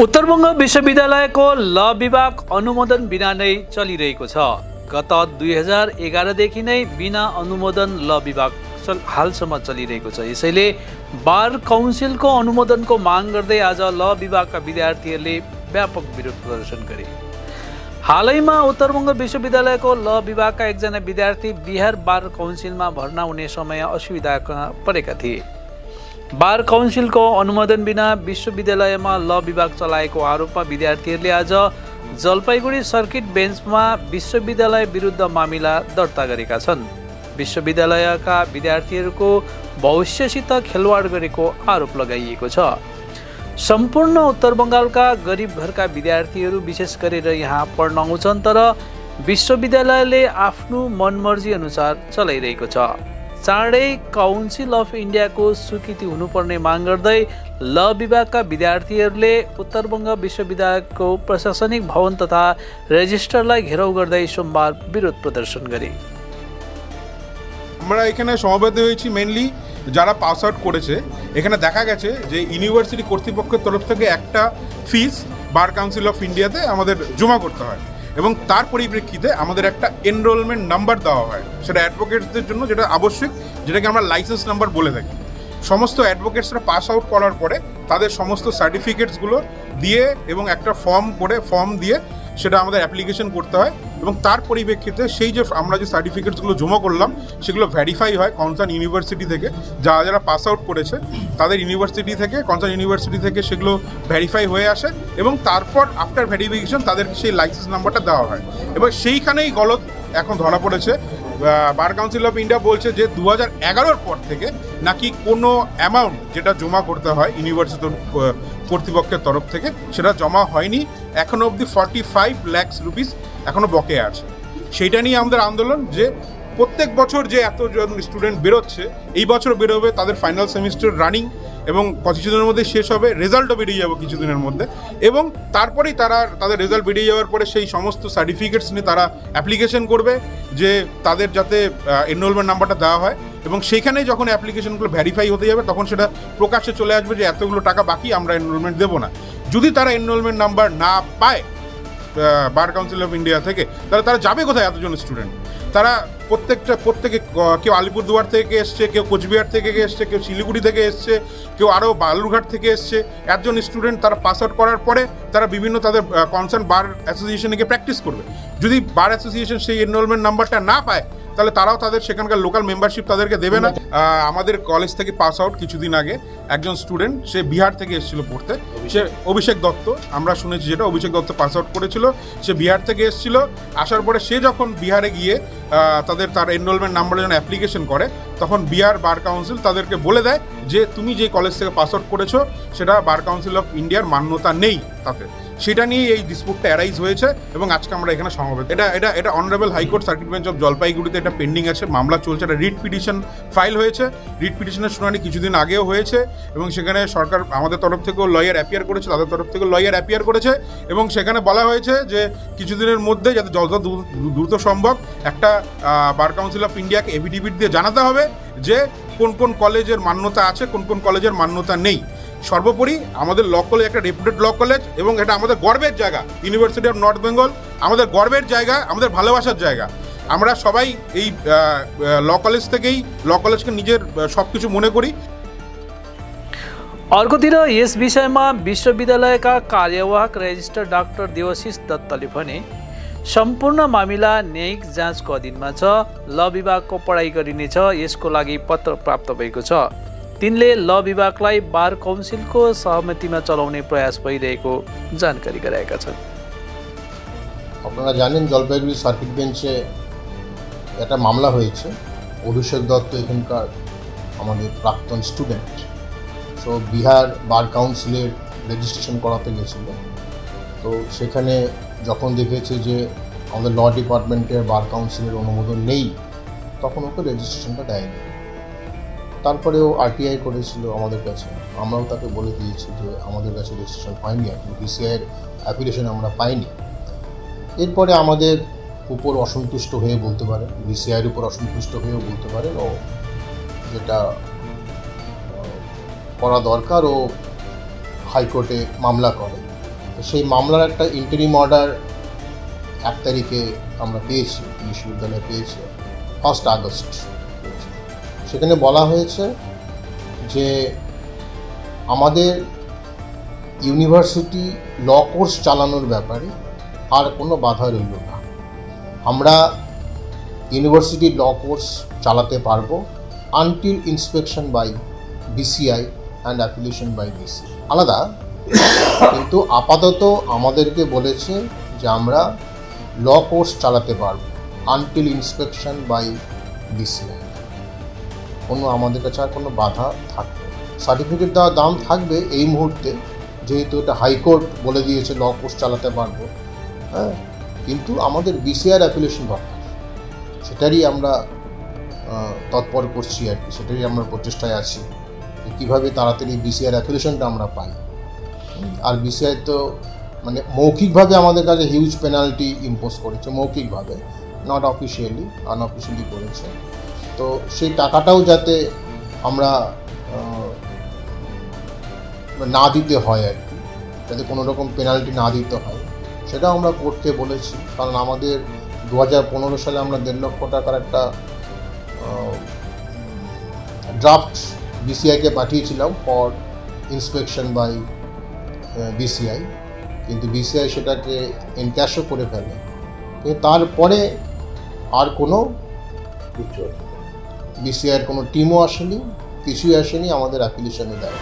उत्तरबंग विश्वविद्यालयको ल विभाग अनुमोदन बिना नै चलिरहेको छ। गत 2011 देखि नै बिना अनुमोदन ल विभाग हालसम्म चलिरहेको छ। यसैले बार काउन्सिलको अनुमोदनको माग गर्दै आज ल विभागका विद्यार्थीहरूले व्यापक विरोध प्रदर्शन गरे। हालैमा उत्तरबंग विश्वविद्यालयको ल विभागका एकजना विद्यार्थी बिहार बार काउन्सिलमा भर्ना हुने समय असुविधामा परेका थिए। बार काउन्सिलको अनुमोदन बिना विश्वविद्यालयमा ल विभाग चलाएको आरोपमा विद्यार्थीहरूले आज जलपाइगुडी सर्किट बेन्चमा विश्वविद्यालय विरुद्ध मामिला दर्ता गरेका छन्। विश्वविद्यालयका विद्यार्थीहरूको भविष्यसित खेलवाड गरेको आरोप लगाइएको छ। सम्पूर्ण उत्तर बङ्गालका गरिब घरका विद्यार्थीहरू विशेष गरेर यहाँ पढ्न आउँछन्, तर विश्वविद्यालयले आफ्नो मनमर्जी अनुसार चलाइरहेको छ। चाँडै काउन्सिल अफ इन्डियाको स्वीकृति हुनुपर्ने माग गर्दै ल विभागका विद्यार्थीहरूले उत्तरबङ्ग विश्वविद्यालयको प्रशासनिक भवन तथा रेजिस्ट्रारलाई घेराउ गर्दै सोमबार विरोध प्रदर्शन गरे। আমরা এখানে সমবেত হয়েছি মেইনলি যারা পাস আউট করেছে। এখানে দেখা গেছে যে ইউনিভার্সিটি কর্তৃপক্ষের তরফ থেকে একটা ফিস বার কাউন্সিল অফ ইন্ডিয়াতে আমাদের জমা করতে হয় এবং তার পরিপ্রেক্ষিতে আমাদের একটা এনরোলমেন্ট নাম্বার দেওয়া হয়, সেটা অ্যাডভোকেটসদের জন্য, যেটা আবশ্যক, যেটাকে আমরা লাইসেন্স নাম্বার বলে থাকি। সমস্ত অ্যাডভোকেটসরা পাস আউট করার পরে তাদের সমস্ত সার্টিফিকেটসগুলো দিয়ে এবং একটা ফর্ম দিয়ে সেটা আমাদের অ্যাপ্লিকেশন করতে হয় এবং তার পরিপ্রেক্ষিতে সেই যে আমরা যে সার্টিফিকেটসগুলো জমা করলাম সেগুলো ভেরিফাই হয় কনসার্ন ইউনিভার্সিটি থেকে। যারা যারা পাস আউট করেছে তাদের ইউনিভার্সিটি থেকে, কনসার্ন ইউনিভার্সিটি থেকে সেগুলো ভেরিফাই হয়ে আসে এবং তারপর আফটার ভেরিফিকেশন তাদেরকে সেই লাইসেন্স নাম্বারটা দেওয়া হয়। এবার সেইখানেই গলত এখন ধরা পড়েছে। বার কাউন্সিল অফ ইন্ডিয়া বলছে যে 2011 পর থেকে নাকি কোনো অ্যামাউন্ট যেটা জমা করতে হয় ইউনিভার্সিটির কর্তৃপক্ষের তরফ থেকে সেটা জমা হয়নি। এখনও অবধি 45 লাখ রুপিস এখনও বকেয়া আছে। সেইটা নিয়ে আমাদের আন্দোলন যে প্রত্যেক বছর যে এতজন স্টুডেন্ট বেরোচ্ছে, এই বছর বেরোবে, তাদের ফাইনাল সেমিস্টার রানিং এবং কিছুদিনের মধ্যে শেষ হবে, রেজাল্টও বেরিয়ে যাবে কিছুদিনের মধ্যে, এবং তারপরেই তাদের রেজাল্ট বেরিয়ে যাওয়ার পরে সেই সমস্ত সার্টিফিকেটস নিয়ে তারা অ্যাপ্লিকেশন করবে যে তাদের যাতে এনরোলমেন্ট নাম্বারটা দেওয়া হয় এবং সেইখানে যখন অ্যাপ্লিকেশনগুলো ভেরিফাই হতে যাবে তখন সেটা প্রকাশ্যে চলে আসবে যে এতগুলো টাকা বাকি, আমরা এনরোলমেন্ট দেবো না। যদি তারা এনরোলমেন্ট নাম্বার না পায় বার কাউন্সিল অফ ইন্ডিয়া থেকে, তাহলে তারা যাবে কোথায়? এতজন স্টুডেন্ট তারা প্রত্যেকে কেউ আলিপুরদুয়ার থেকে এসছে, কেউ কোচবিহার থেকে এসছে, কেউ শিলিগুড়ি থেকে এসছে, কেউ আরও বালুরঘাট থেকে এসছে। একজন স্টুডেন্ট তারা পাস আউট করার পরে তারা বিভিন্ন তাদের কনসার্ন বার অ্যাসোসিয়েশনে গিয়ে প্র্যাকটিস করবে। যদি বার অ্যাসোসিয়েশন সেই এনরোলমেন্ট নাম্বারটা না পায় তাহলে তারাও তাদের সেখানকার লোকাল মেম্বারশিপ তাদেরকে দেবে না। আমাদের কলেজ থেকে পাস আউট কিছুদিন আগে একজন স্টুডেন্ট, সে বিহার থেকে এসেছিল পড়তে, সে অভিষেক দত্ত, আমরা শুনেছি যেটা অভিষেক দত্ত পাস আউট করেছিল, সে বিহার থেকে এসেছিল। আসার পরে সে যখন বিহারে গিয়ে তার এনরোলমেন্ট নাম্বারের জন্য অ্যাপ্লিকেশন করে, তখন বিহার বার কাউন্সিল তাদেরকে বলে দেয় যে তুমি যে কলেজ থেকে পাস আউট করেছো সেটা বার কাউন্সিল অফ ইন্ডিয়ার মান্যতা নেই তাতে। সেটা নিয়ে এই ডিসপুটটা অ্যারাইজ হয়েছে এবং আজকে আমরা এখানে সমবেত। এটা honourable high court circuit bench of জলপাইগুড়িতে এটা পেন্ডিং আছে, মামলা চলছে। একটা রিট পিটিশন ফাইল হয়েছে, রিট পিটিশনের শুনানি কিছুদিন আগেও হয়েছে এবং সেখানে সরকার আমাদের তরফ থেকেও লয়ার অ্যাপিয়ার করেছে, তাদের তরফ থেকেও লয়ার অ্যাপিয়ার করেছে এবং সেখানে বলা হয়েছে যে কিছুদিনের মধ্যে যাতে যত দ্রুত সম্ভব একটা বার কাউন্সিল অফ ইন্ডিয়াকে এফিডেভিট দিয়ে জানাতে হবে যে কোন কোন কলেজের মান্যতা আছে, কোন কোন কলেজের মান্যতা নেই। সর্বোপরি আমাদের ল কলেজ একটা রেপুটেড ল কলেজ এবং এটা আমাদের গর্বের জায়গা। ইউনিভার্সিটি অফ নর্থ বেঙ্গল আমাদের গর্বের জায়গা, আমাদের ভালোবাসার জায়গা। আমরা সবাই এই ল কলেজ থেকেই ল कलेजকে নিজের সব কিছু মনে করি। अर्कोतिर यस विषयमा विश्वविद्यालयका कार्यवाहक रेजिस्ट्रार डाक्टर देवाशिष दत्तले भने सम्पूर्ण मामिला न्यायिक जाँचको अधीनमा छ। ल विभागको पढाइ गरिनेछ, यसको लागि पत्र प्राप्त भएको छ। तिनले ल विभागलाई बार काउन्सिलको सहमतिमा चलाउने प्रयास भइरहेको जानकारी गराएका छन्। আপনারা জানেন জলপাইগুড়ি সার্কিট বেঞ্চে একটা মামলা হয়েছে। অভিষেক দত্ত এখানকার আমাদের প্রাক্তন স্টুডেন্ট, সো বিহার বার কাউন্সিলের রেজিস্ট্রেশন করাতে গেছিল। তো সেখানে যখন দেখেছে যে আমাদের ল ডিপার্টমেন্টের বার কাউন্সিলের অনুমোদন নেই, তখন ওকে রেজিস্ট্রেশনটা দেয়নি। তারপরে ও আরটিআই করেছিল আমাদের কাছে, আমরাও তাকে বলে দিয়েছি যে আমাদের কাছে রেজিস্ট্রেশন হয়নি, এখন বিসিআইয়ের অ্যাপ্লিকেশন আমরা পাইনি। এরপরে আমাদের উপর অসন্তুষ্ট হয়ে বলতে পারেন, বিসিআইয়ের উপর অসন্তুষ্ট হয়েও বলতে পারেন, ও যেটা করা দরকার ও হাইকোর্টে মামলা করে সেই মামলার একটা ইন্টারিম অর্ডার 1 তারিখে আমরা পেয়েছি, বিশ্ববিদ্যালয়ে পেয়েছি 1 আগস্ট। সেখানে বলা হয়েছে যে আমাদের ইউনিভার্সিটি ল কোর্স চালানোর ব্যাপারে আর কোনো বাধা রইল না। আমরা ইউনিভার্সিটি ল কোর্স চালাতে পারবো until inspection by BCI and affiliation by BC. আলাদা, কিন্তু আপাতত আমাদেরকে বলেছে যে আমরা ল কোর্স চালাতে পারবো আনটিল ইন্সপেকশন বাই বিসিআই। কোনো আমাদের কাছে আর কোনো বাধা থাকবে, সার্টিফিকেট দেওয়ার দাম থাকবে এই মুহূর্তে, যেহেতু এটা হাইকোর্ট বলে দিয়েছে ল কোর্স চালাতে পারবো। হ্যাঁ, কিন্তু আমাদের বিসিআর অ্যাফিলিয়েশন দরকার, সেটারই আমরা তৎপর করছি আর কি, সেটারই আমরা প্রচেষ্টায় আছি যে কীভাবে তাড়াতাড়ি বিসিআর অ্যাফিলিয়েশনটা আমরা পাই। আর বিসিআই তো মানে মৌখিকভাবে আমাদের কাছে হিউজ পেনাল্টি ইম্পোজ করেছে, মৌখিকভাবে, নট অফিসিয়ালি, আনঅফিসিয়ালি করেছে। তো সেই টাকাটাও যাতে আমরা না দিতে হয় আর কি, যাতে কোনো রকম পেনাল্টি না দিতে হয়, সেটাও আমরা কোর্টকে বলেছি। কারণ আমাদের 2015 সালে আমরা 1.5 লক্ষ টাকার একটা ড্রাফট বিসিআইকে পাঠিয়েছিলাম ফর ইন্সপেকশন বাই বিসিআই, কিন্তু বিসিআই সেটাকে এনক্যাশও করে ফেলে। কিন্তু তারপরে আর কোনো বিসিআইয়ের কোনো টিমও আসেনি, কিছুই আসেনি আমাদের অ্যাপ্লিকেশনে দেয়।